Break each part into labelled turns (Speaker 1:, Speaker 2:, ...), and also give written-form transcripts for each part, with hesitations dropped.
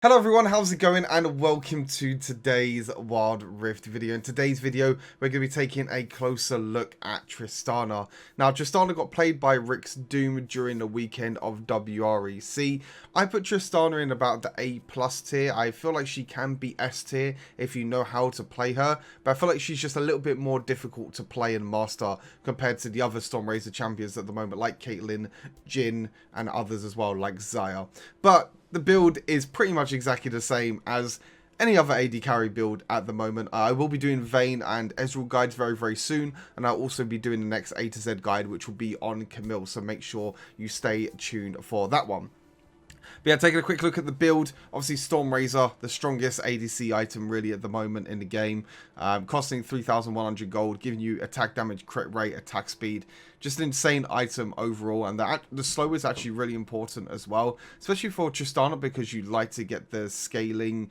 Speaker 1: Hello everyone, how's it going, and welcome to today's Wild Rift video. In today's video, we're going to be taking a closer look at Tristana. Now, Tristana got played by Rick's Doom during the weekend of WREC. I put Tristana in about the A+ tier. I feel like she can be S tier if you know how to play her, but I feel like she's just a little bit more difficult to play and master compared to the other Stormrazor champions at the moment, like Caitlyn, Jhin, and others as well, like Xayah. But the build is pretty much exactly the same as any other AD carry build at the moment. I will be doing Vayne and Ezreal guides very soon, and I'll also be doing the next A to Z guide, which will be on Camille, so make sure you stay tuned for that one. But yeah, taking a quick look at the build, obviously Stormrazor, the strongest ADC item really at the moment in the game, costing 3,100 gold, giving you attack damage, crit rate, attack speed, just an insane item overall, and the slow is actually really important as well, especially for Tristana, because you like to get the scaling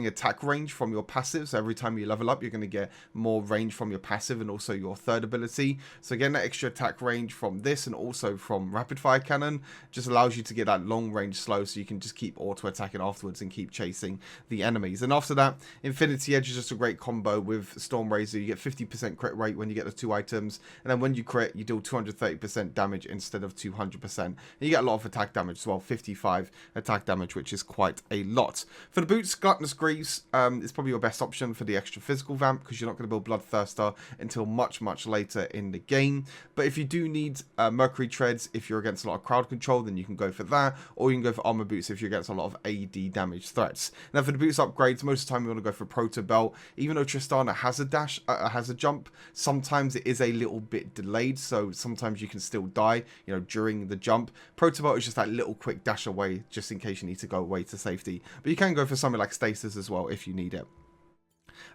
Speaker 1: attack range from your passive. So every time you level up, you're going to get more range from your passive and also your third ability. So getting that extra attack range from this and also from rapid fire cannon just allows you to get that long range slow, so you can just keep auto attacking afterwards and keep chasing the enemies. And after that, Infinity Edge is just a great combo with Stormrazor. You get 50% crit rate when you get the two items, and then when you crit, you deal 230% damage instead of 200%. And you get a lot of attack damage as well, 55 attack damage, which is quite a lot. For the boots, Greaves is probably your best option for the extra physical vamp, because you're not going to build Bloodthirster until much later in the game. But if you do need Mercury Treads, if you're against a lot of crowd control, then you can go for that, or you can go for Armor Boots if you're against a lot of AD damage threats. Now for the boots upgrades, most of the time you want to go for Proto Belt. Even though Tristana has a dash, has a jump, sometimes it is a little bit delayed, so sometimes you can still die, during the jump. Proto Belt is just that little quick dash away, just in case you need to go away to safety. But you can go for something like Stasis as well if you need it.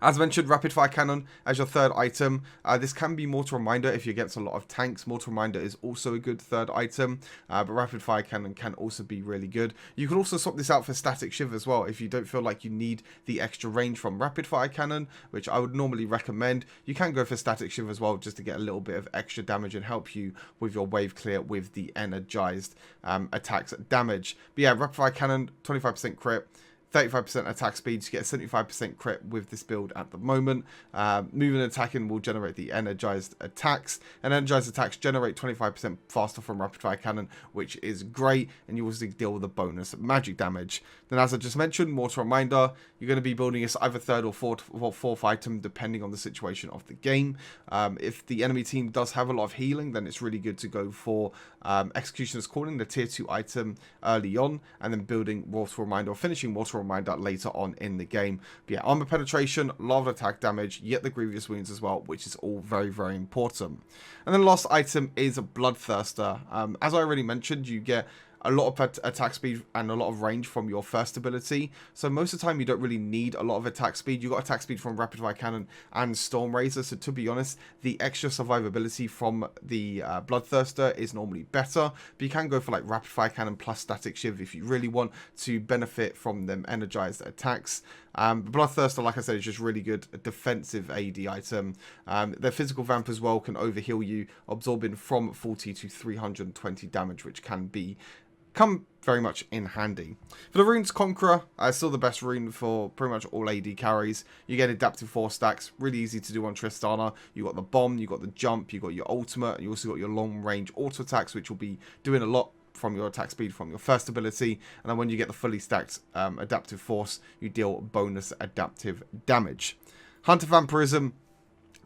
Speaker 1: As mentioned, Rapid Fire Cannon as your third item. This can be Mortal Reminder if you're against a lot of tanks. Mortal Reminder is also a good third item, but Rapid Fire Cannon can also be really good. You can also swap this out for Static Shiv as well if you don't feel like you need the extra range from Rapid Fire Cannon, which I would normally recommend. You can go for Static Shiv as well, just to get a little bit of extra damage and help you with your wave clear with the energized attacks damage. But yeah, Rapid Fire Cannon, 25% crit, 35% attack speed, so you get a 75% crit with this build at the moment. Moving and attacking will generate the energized attacks, and energized attacks generate 25% faster from rapid fire cannon, which is great, and you also deal with the bonus magic damage. Then, as I just mentioned, Mortal Reminder, you're going to be building this either third or fourth item depending on the situation of the game. If the enemy team does have a lot of healing, then it's really good to go for Executioner's Calling, the tier 2 item early on, and then building Mortal Reminder or finishing Mortal Reminder later on in the game. But yeah, armor penetration, a lot of attack damage, you get the grievous wounds as well, which is all very important. And then the last item is a Bloodthirster. As I already mentioned, you get a lot of attack speed and a lot of range from your first ability, so most of the time you don't really need a lot of attack speed. You got attack speed from Rapid Fire Cannon and Stormrazor, so to be honest, the extra survivability from the Bloodthirster is normally better, but you can go for like Rapid Fire Cannon plus Static Shiv if you really want to benefit from them energized attacks. Bloodthirster, like I said, is just really good, a defensive AD item. Their physical vamp as well can overheal you, absorbing from 40 to 320 damage, which can come very much in handy. For the runes, Conqueror, still the best rune for pretty much all AD carries. You get adaptive 4 stacks, really easy to do on Tristana. You got the bomb, you got the jump, you got your ultimate, and you also got your long range auto attacks, which will be doing a lot from your attack speed from your first ability. And then when you get the fully stacked adaptive force, you deal bonus adaptive damage. Hunter Vampirism,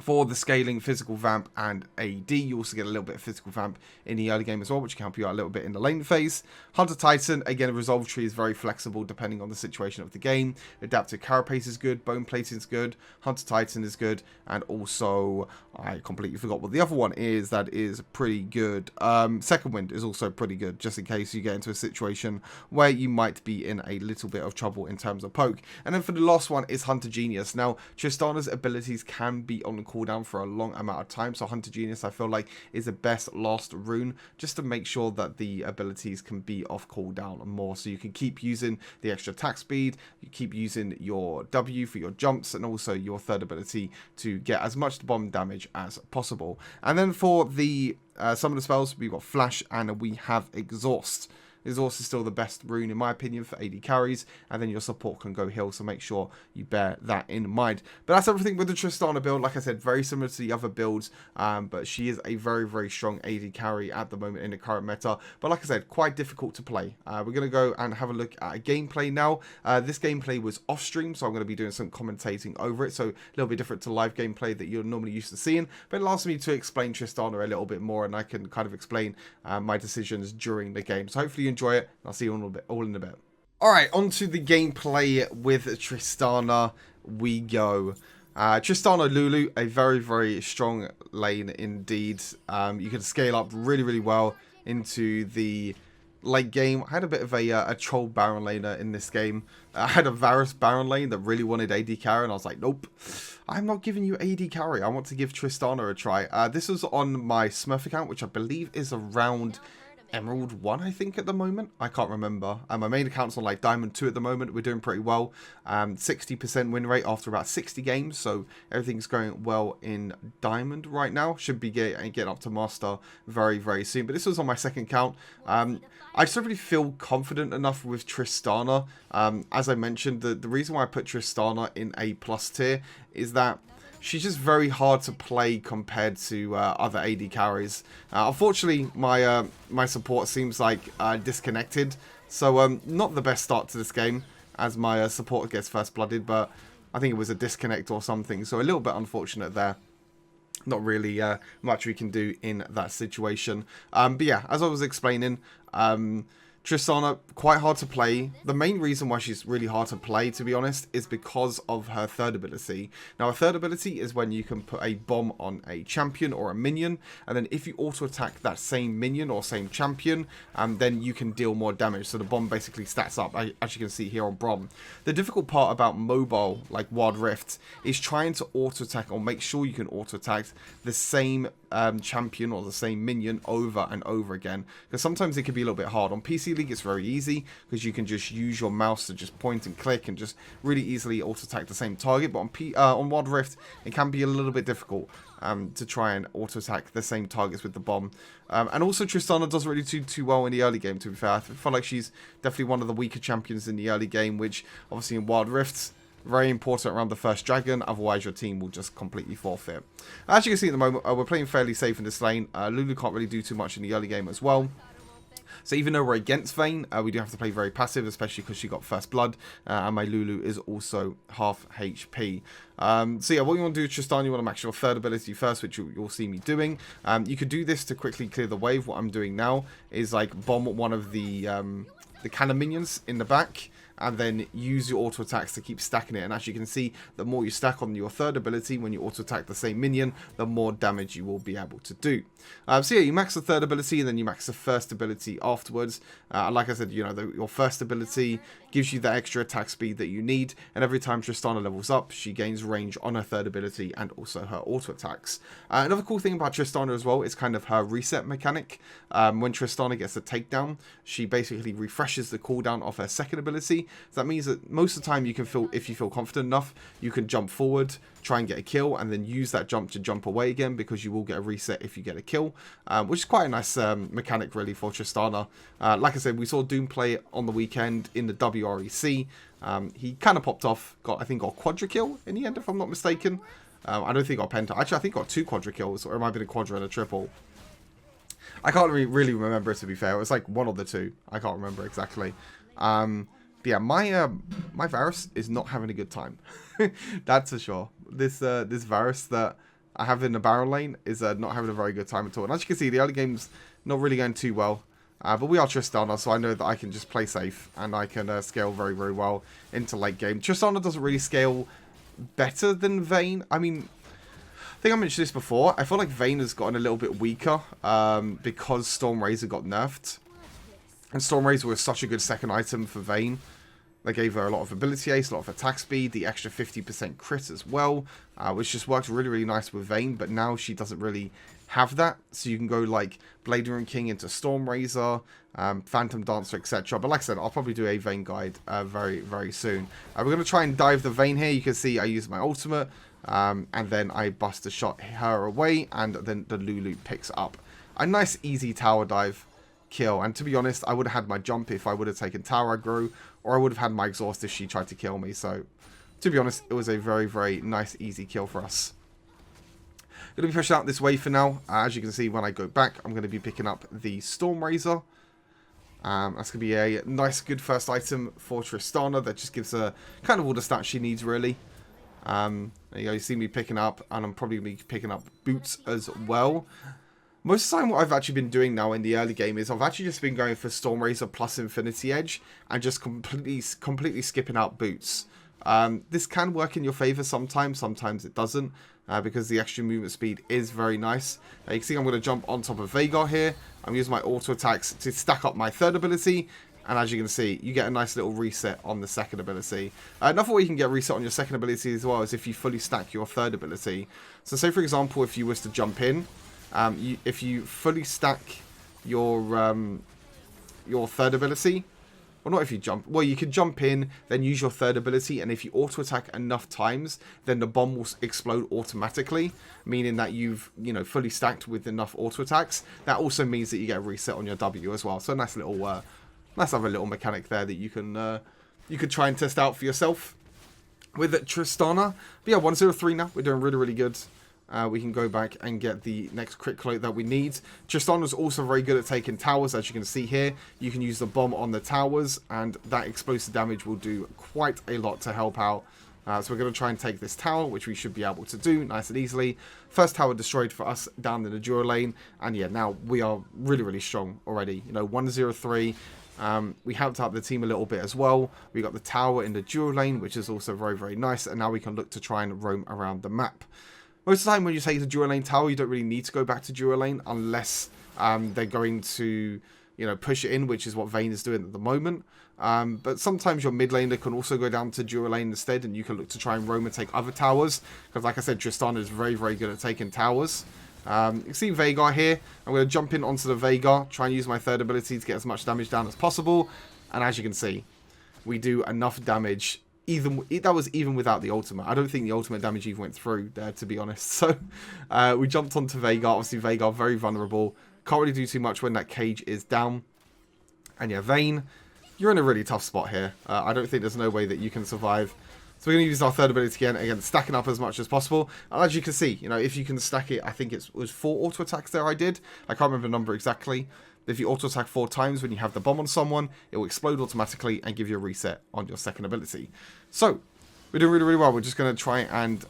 Speaker 1: for the scaling, physical vamp, and AD. You also get a little bit of physical vamp in the early game as well, which can help you out a little bit in the lane phase. Hunter Titan, again, a resolve tree is very flexible depending on the situation of the game. Adaptive Carapace is good, Bone Plating is good, Hunter Titan is good, and also, I completely forgot what the other one is that is pretty good. Second Wind is also pretty good, just in case you get into a situation where you might be in a little bit of trouble in terms of poke. And then for the last one is Hunter Genius. Now, Tristana's abilities can be on cooldown for a long amount of time, so Hunter Genius I feel like is the best last rune, just to make sure that the abilities can be off cooldown more, so you can keep using the extra attack speed, you keep using your W for your jumps, and also your third ability to get as much bomb damage as possible. And then for the some of the spells, we've got Flash and we have Exhaust. is also still the best rune, in my opinion, for AD carries. And then your support can go heal, so make sure you bear that in mind. But that's everything with the Tristana build. Like I said, very similar to the other builds, but she is a very, very strong AD carry at the moment in the current meta. But like I said, quite difficult to play. We're going to go and have a look at a gameplay now. This gameplay was off stream, so I'm going to be doing some commentating over it, so a little bit different to live gameplay that you're normally used to seeing, but it allows me to explain Tristana a little bit more, and I can kind of explain my decisions during the game. So hopefully you enjoy it, and I'll see you all in a bit. Alright, on to the gameplay with Tristana we go. Tristana Lulu, a very, very strong lane indeed. You can scale up really, really well into the late game. I had a bit of a troll Baron laner in this game. I had a Varus Baron lane that really wanted AD carry, and I was like, nope, I'm not giving you AD carry. I want to give Tristana a try. This was on my Smurf account, which I believe is around Emerald 1, I think, at the moment. I can't remember. My main account's on like Diamond 2 at the moment. We're doing pretty well. 60% win rate after about 60 games, so everything's going well in Diamond right now. Should be getting up to Master very, very soon. But this was on my second account. I just don't really feel confident enough with Tristana. As I mentioned, the reason why I put Tristana in A+ tier is that she's just very hard to play compared to other AD carries. Unfortunately, my support seems like disconnected. So not the best start to this game, as my support gets first blooded, but I think it was a disconnect or something. So a little bit unfortunate there. Not really much we can do in that situation. But yeah, as I was explaining, Tristana, quite hard to play. The main reason why she's really hard to play, to be honest, is because of her third ability. Now, a third ability is when you can put a bomb on a champion or a minion, and then if you auto-attack that same minion or same champion, then you can deal more damage. So the bomb basically stats up, as you can see here on Brom. The difficult part about mobile, like Wild Rift, is trying to auto-attack or make sure you can auto-attack the same champion or the same minion over and over again, because sometimes it can be a little bit hard. On PC League it's very easy because you can just use your mouse to just point and click and just really easily auto-attack the same target, but on Wild Rift it can be a little bit difficult to try and auto-attack the same targets with the bomb. And also Tristana doesn't really do too well in the early game, to be fair. I feel like she's definitely one of the weaker champions in the early game, which obviously in Wild Rift, very important around the first dragon, otherwise your team will just completely forfeit. As you can see at the moment, we're playing fairly safe in this lane. Lulu can't really do too much in the early game as well. So even though we're against Vayne, we do have to play very passive, especially because she got first blood, and my Lulu is also half HP. So yeah, what you want to do with Tristana, you want to max your third ability first, which you'll see me doing. You could do this to quickly clear the wave. What I'm doing now is like bomb one of the cannon minions in the back, and then use your auto attacks to keep stacking it. And as you can see, the more you stack on your third ability when you auto attack the same minion, the more damage you will be able to do. So yeah, you max the third ability and then you max the first ability afterwards. Like I said, you know, your first ability gives you that extra attack speed that you need, and every time Tristana levels up, she gains range on her third ability and also her auto attacks. Another cool thing about Tristana as well is kind of her reset mechanic. When Tristana gets a takedown, she basically refreshes the cooldown of her second ability. So that means that most of the time you can feel, if you feel confident enough, you can jump forward, try and get a kill, and then use that jump to jump away again, because you will get a reset if you get a kill, which is quite a nice mechanic really for Tristana. Like I said, we saw Doom play it on the weekend in the WREC. He kind of popped off, I think got quadra kill in the end, if I'm not mistaken. I don't think got penta. Actually, I think got 2 quadra kills, or it might have been a quadra and a triple. I can't really remember it, to be fair. It was like 1 of the 2. I can't remember exactly. But yeah, my Varus is not having a good time. That's for sure. This Varus that I have in the Baron lane is not having a very good time at all. And as you can see, the early game's not really going too well. But we are Tristana, so I know that I can just play safe and I can scale very, very well into late game. Tristana doesn't really scale better than Vayne. I mean, I think I mentioned this before. I feel like Vayne has gotten a little bit weaker because Stormrazor got nerfed. And Stormrazor was such a good second item for Vayne. They gave her a lot of ability ace, a lot of attack speed, the extra 50% crit as well, which just worked really, really nice with Vayne, but now she doesn't really have that. So you can go like Blade Rune King into Stormrazor, Phantom Dancer, etc. But like I said, I'll probably do a Vayne guide very, very soon. We're going to try and dive the Vayne here. You can see I use my ultimate, and then I bust a shot her away, and then the Lulu picks up. A nice easy tower dive. kill. And to be honest, I would have had my jump if I would have taken tower aggro, or I would have had my exhaust if she tried to kill me. So, to be honest, it was a very, very nice, easy kill for us. Going to be pushing out this way for now. As you can see, when I go back, I'm going to be picking up the Stormrazor. That's going to be a nice, good first item for Tristana that just gives her kind of all the stats she needs, really. There you go, you see me picking up, and I'm probably going to be picking up boots as well. Most of the time, what I've actually been doing now in the early game is I've actually just been going for Stormrazor plus Infinity Edge and just completely skipping out boots. This can work in your favor sometimes it doesn't, because the extra movement speed is very nice. You can see I'm going to jump on top of Vhagar here. I'm using my auto attacks to stack up my third ability, and as you can see, you get a nice little reset on the second ability. Another way you can get reset on your second ability as well is if you fully stack your third ability. So say for example, if you was to jump in, if you fully stack your third ability, well, not if you jump. Well, you can jump in, then use your third ability, and if you auto-attack enough times, then the bomb will explode automatically, meaning that you've, fully stacked with enough auto-attacks. That also means that you get a reset on your W as well. So a nice little, nice other little mechanic there that you could try and test out for yourself with Tristana. But yeah, 103 now. We're doing really, really good. We can go back and get the next crit cloak that we need. Tristana was also very good at taking towers, as you can see here. You can use the bomb on the towers, and that explosive damage will do quite a lot to help out. So we're going to try and take this tower, which we should be able to do nice and easily. First tower destroyed for us down in the dual lane, and yeah, now we are really, really strong already. 103. We helped out the team a little bit as well. We got the tower in the dual lane, which is also very, very nice, and now we can look to try and roam around the map. Most of the time when you take the dual lane tower, you don't really need to go back to dual lane unless they're going to, push it in, which is what Vayne is doing at the moment. But sometimes your mid laner can also go down to dual lane instead, and you can look to try and roam and take other towers. Because like I said, Tristana is very, very good at taking towers. You can see Vhagar here. I'm going to jump in onto the Vhagar, try and use my third ability to get as much damage down as possible. And as you can see, we do enough damage. That was even without the ultimate. I don't think the ultimate damage even went through there, to be honest. So we jumped onto Vhagar. Obviously, Vhagar very vulnerable. Can't really do too much when that cage is down. And yeah, Vayne, you're in a really tough spot here. I don't think there's no way that you can survive. So we're going to use our third ability again, stacking up as much as possible. And as you can see, if you can stack it, I think it was 4 auto attacks there I did. I can't remember the number exactly. If you auto attack 4 times when you have the bomb on someone, it will explode automatically and give you a reset on your second ability. So we're doing really, really well. We're just going to try and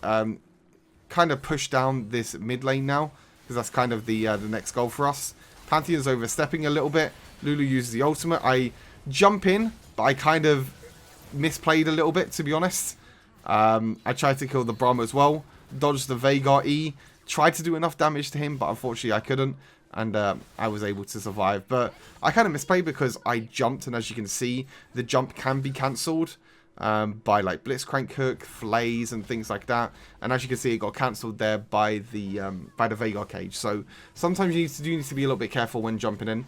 Speaker 1: kind of push down this mid lane now, because that's kind of the next goal for us. Pantheon's overstepping a little bit. Lulu uses the ultimate. I jump in, but I kind of misplayed a little bit, to be honest. I tried to kill the Braum as well. Dodged the Vhagar E. Tried to do enough damage to him, but unfortunately I couldn't. And I was able to survive. But I kind of misplayed because I jumped, and as you can see, the jump can be cancelled by like Blitzcrank Hook, Flays, and things like that. And as you can see, it got cancelled there by the Vhagar cage. So sometimes you need to be a little bit careful when jumping in.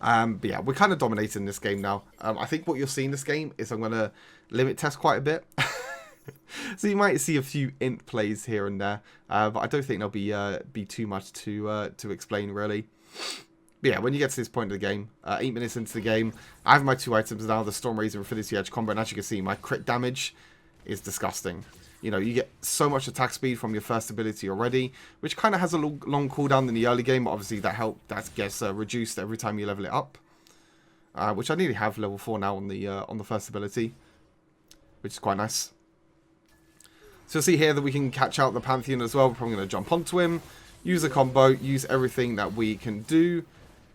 Speaker 1: But yeah, we're kind of dominating this game now. I think what you'll see in this game is I'm going to limit test quite a bit. So you might see a few int plays here and there, but I don't think there'll be too much to explain really. But yeah, when you get to this point of the game, 8 minutes into the game, I have my 2 items now, the Stormrazor Infinity Edge combo, and as you can see, my crit damage is disgusting. You get so much attack speed from your first ability already, which kind of has a long cooldown in the early game. Obviously, that gets reduced every time you level it up, which I nearly have level 4 now on the first ability, which is quite nice. So you'll see here that we can catch out the Pantheon as well. We're probably going to jump onto him, use a combo, use everything that we can do.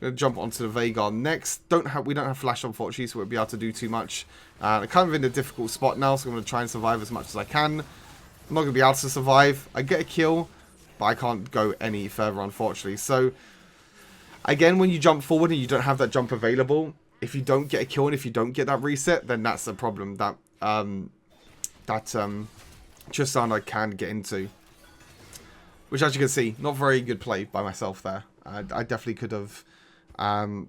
Speaker 1: Going to jump onto the Vhagar next. We don't have flash, unfortunately, so we won't be able to do too much. I'm kind of in a difficult spot now, so I'm going to try and survive as much as I can. I'm not going to be able to survive. I get a kill, but I can't go any further, unfortunately. So, again, when you jump forward and you don't have that jump available, if you don't get a kill and if you don't get that reset, then that's the problem that Tristana can get into. Which, as you can see, not very good play by myself there. I definitely could have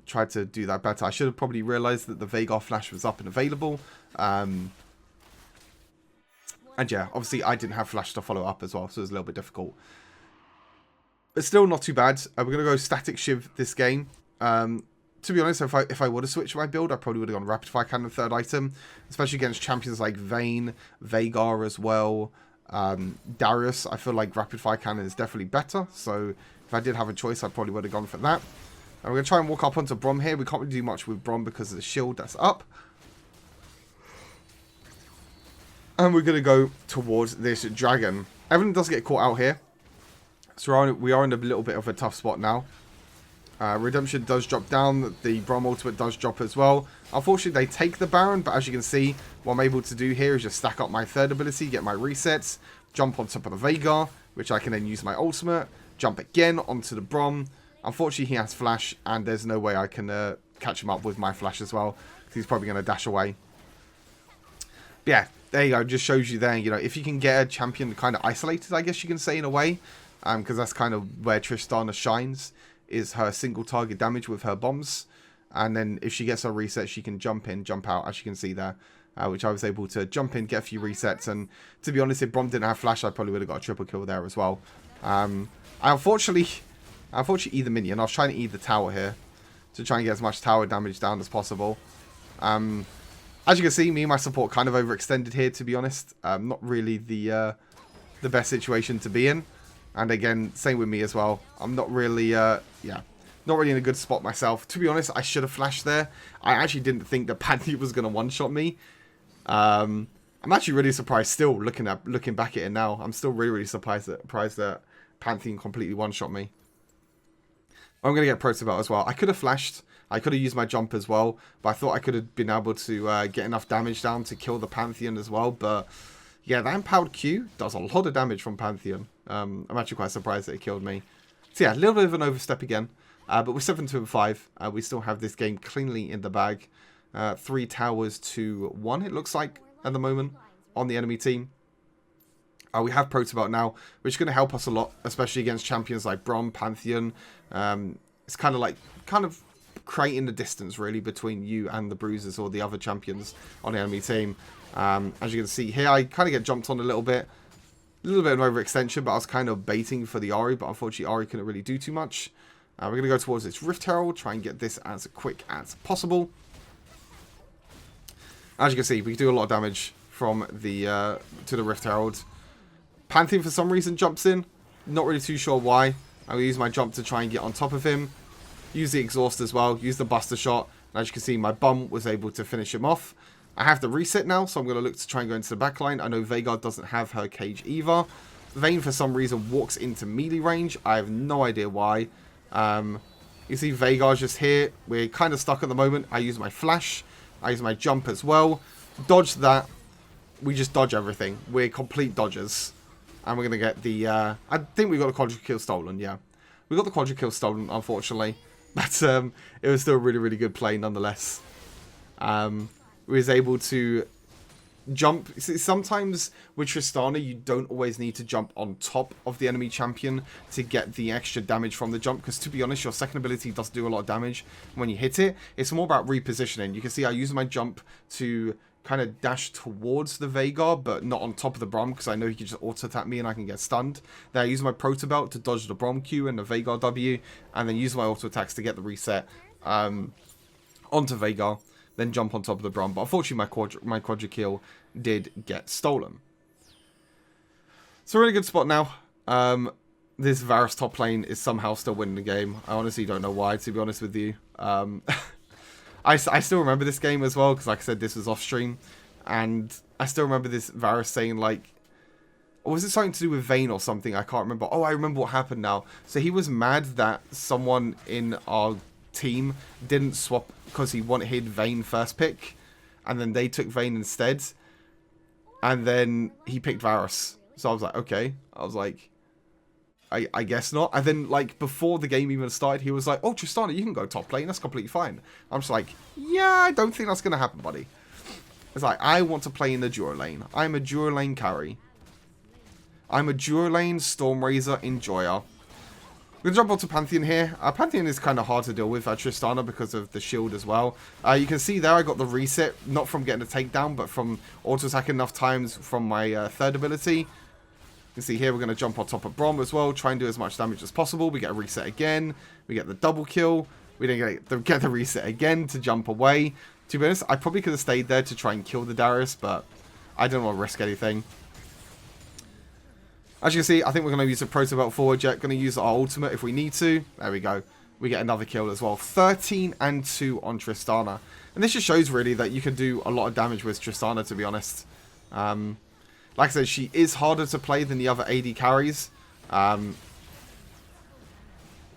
Speaker 1: tried to do that better. I should have probably realised that the Vhagar flash was up and available. And yeah, obviously I didn't have flash to follow up as well, so it was a little bit difficult. But still not too bad. We're going to go static shiv this game. To be honest, if I would have switched my build, I probably would have gone Rapid Fire Cannon third item, especially against champions like Vayne, Veigar as well, Darius. I feel like Rapid Fire Cannon is definitely better, so if I did have a choice, I probably would have gone for that. And we're going to try and walk up onto Brom here. We can't really do much with Brom because of the shield that's up. And we're going to go towards this dragon. Evelyn does get caught out here, so we are in a little bit of a tough spot now. Redemption does drop down. The Brom ultimate does drop as well. Unfortunately, they take the Baron, but as you can see, what I'm able to do here is just stack up my third ability, get my resets, jump on top of the Veigar, which I can then use my ultimate, jump again onto the Brom. Unfortunately, he has flash, and there's no way I can catch him up with my flash as well, because he's probably going to dash away. But yeah, there you go. Just shows you there, you know, if you can get a champion kind of isolated, I guess you can say in a way, because that's kind of where Tristana shines, is her single target damage with her bombs. And then if she gets her reset, she can jump in, jump out, as you can see there. Which I was able to jump in, get a few resets. And to be honest, if Brom didn't have flash, I probably would have got a triple kill there as well. I unfortunately eat the minion. I was trying to eat the tower here to try and get as much tower damage down as possible. As you can see, me and my support kind of overextended here, to be honest. Not really the best situation to be in. And again, same with me as well. I'm not really, not really in a good spot myself. To be honest, I should have flashed there. I actually didn't think that Pantheon was going to one-shot me. I'm actually really surprised still, looking back at it now. I'm still really, really surprised that Pantheon completely one-shot me. I'm going to get Protobelt as well. I could have flashed. I could have used my jump as well. But I thought I could have been able to get enough damage down to kill the Pantheon as well. But yeah, that empowered Q does a lot of damage from Pantheon. I'm actually quite surprised that it killed me. So yeah, a little bit of an overstep again. But we're 7-2-5. We still have this game cleanly in the bag. 3 towers to 1, it looks like, at the moment, on the enemy team. We have Protobelt now, which is going to help us a lot, especially against champions like Brom, Pantheon. It's kind of creating the distance, really, between you and the Bruisers or the other champions on the enemy team. As you can see here, I kind of get jumped on a little bit. A little bit of an overextension, but I was kind of baiting for the Ahri, but unfortunately Ahri couldn't really do too much. We're going to go towards this Rift Herald, try and get this as quick as possible. As you can see, we do a lot of damage from the to the Rift Herald. Pantheon for some reason jumps in. Not really too sure why. I'm going to use my jump to try and get on top of him. Use the exhaust as well. Use the Buster Shot. And as you can see, my bum was able to finish him off. I have the reset now, so I'm going to look to try and go into the backline. I know Veigar doesn't have her cage either. Vayne, for some reason, walks into melee range. I have no idea why. You see Veigar's just here. We're kind of stuck at the moment. I use my flash. I use my jump as well. Dodge that. We just dodge everything. We're complete dodgers. And we're going to get the... I think we got the quadra kill stolen, yeah. We got the quadra kill stolen, unfortunately. But it was still a really, really good play nonetheless. We was able to jump. See, sometimes with Tristana, you don't always need to jump on top of the enemy champion to get the extra damage from the jump. Because to be honest, your second ability does do a lot of damage when you hit it. It's more about repositioning. You can see I use my jump to kind of dash towards the Veigar, but not on top of the Brom, because I know he can just auto-attack me and I can get stunned. Then I use my Protobelt to dodge the Brom Q and the Veigar W, and then use my auto-attacks to get the reset onto Veigar. Then jump on top of the Brom. But unfortunately, my quadra kill did get stolen. It's a really good spot now. This Varus top lane is somehow still winning the game. I honestly don't know why, to be honest with you. I still remember this game as well, because like I said, this was off stream. And I still remember this Varus saying, like... Or was it something to do with Vayne or something? I can't remember. Oh, I remember what happened now. So he was mad that someone in our team didn't swap because he wanted Vayne first pick, and then they took Vayne instead, and then he picked Varus. So I was like, okay. I was like, I guess not. And then, like, before the game even started, he was like, oh, Tristana, you can go top lane, that's completely fine. I'm just like, yeah, I don't think that's gonna happen, buddy. It's like, I want to play in the duo lane. I'm a duo lane carry. I'm a duo lane Stormrazor enjoyer. We're going to jump onto Pantheon here. Pantheon is kind of hard to deal with Tristana because of the shield as well. You can see there I got the reset, not from getting a takedown, but from auto-attacking enough times from my third ability. You can see here we're going to jump on top of Brom as well, try and do as much damage as possible. We get a reset again. We get the double kill. We didn't get the reset again to jump away. To be honest, I probably could have stayed there to try and kill the Darius, but I didn't want to risk anything. As you can see, I think we're going to use a Proto Belt forward jet. Going to use our ultimate if we need to. There we go. We get another kill as well. 13 and 2 on Tristana. And this just shows really that you can do a lot of damage with Tristana, to be honest. Like I said, she is harder to play than the other AD carries.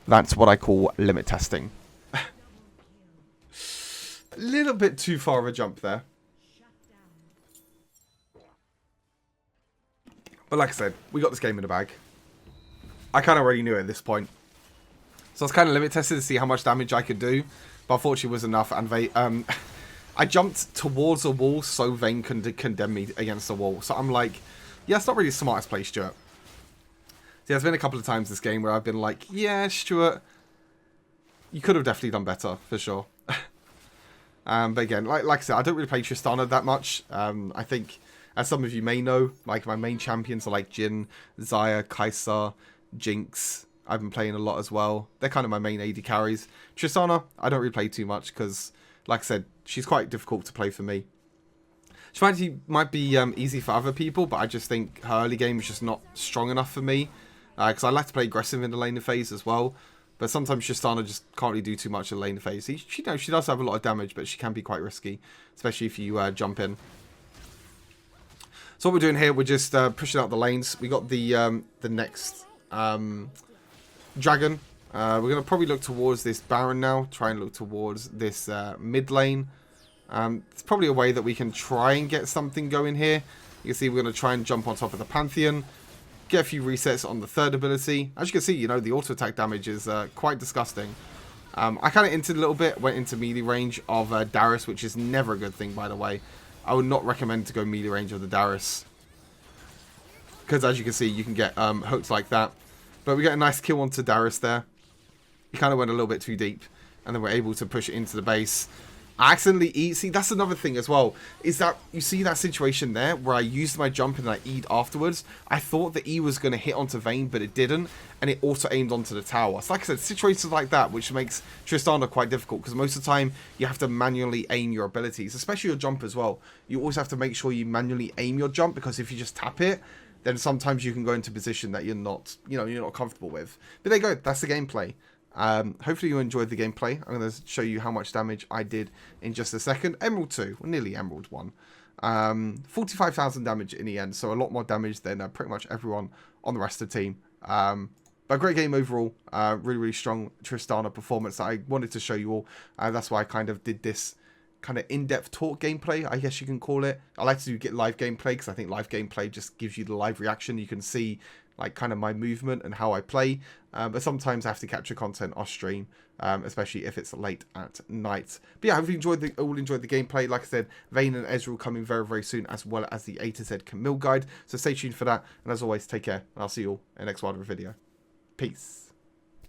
Speaker 1: That's what I call limit testing. A little bit too far of a jump there. But like I said, we got this game in the bag. I kind of already knew it at this point. So I was kind of limit tested to see how much damage I could do. But unfortunately it was enough. And I jumped towards a wall so Vayne can condemn me against the wall. So I'm like, yeah, it's not really the smartest play, Stuart. See, there's been a couple of times this game where I've been like, yeah, Stuart, you could have definitely done better, for sure. But again, like I said, I don't really play Tristana that much. I think, as some of you may know, like my main champions are like Jhin, Xayah, Kai'Sa, Jinx. I've been playing a lot as well. They're kind of my main AD carries. Tristana, I don't really play too much because, like I said, she's quite difficult to play for me. She might be easy for other people, but I just think her early game is just not strong enough for me. Because I like to play aggressive in the laner phase as well. But sometimes Tristana just can't really do too much in the laner phase. She does have a lot of damage, but she can be quite risky. Especially if you jump in. So what we're doing here, we're just pushing out the lanes. We got the next dragon. We're going to probably look towards this Baron now. Try and look towards this mid lane. It's probably a way that we can try and get something going here. You can see we're going to try and jump on top of the Pantheon. Get a few resets on the third ability. As you can see, you know, the auto attack damage is quite disgusting. I kind of entered a little bit, went into melee range of Darius, which is never a good thing, by the way. I would not recommend to go melee range of the Darius. Because as you can see, you can get hooked like that. But we get a nice kill onto Darius there. He kind of went a little bit too deep. And then we're able to push it into the base. I accidentally eat. See, that's another thing as well. Is that you see that situation there where I used my jump and I E'd afterwards. I thought the E was going to hit onto Vayne, but it didn't. And it also aimed onto the tower. So like I said, situations like that, which makes Tristana quite difficult. Because most of the time, you have to manually aim your abilities. Especially your jump as well. You always have to make sure you manually aim your jump. Because if you just tap it, then sometimes you can go into a position that you're not, you're not comfortable with. But there you go. That's the gameplay. Hopefully you enjoyed the gameplay. I'm going to show you how much damage I did in just a second. Emerald 2, well, nearly Emerald 1. 45,000 damage in the end, so a lot more damage than pretty much everyone on the rest of the team. But great game overall. Really, really strong Tristana performance that I wanted to show you all. That's why I kind of did this kind of in-depth talk gameplay, I guess you can call it. I like to get live gameplay because I think live gameplay just gives you the live reaction. You can see like kind of my movement and how I play, but sometimes I have to capture content off stream, especially if it's late at night. But yeah, I hope you enjoyed the gameplay. Like I said, Vayne and Ezreal coming very, very soon, as well as the A to Z Camille guide. So stay tuned for that, and as always, take care, and I'll see you all in the next one video. Peace.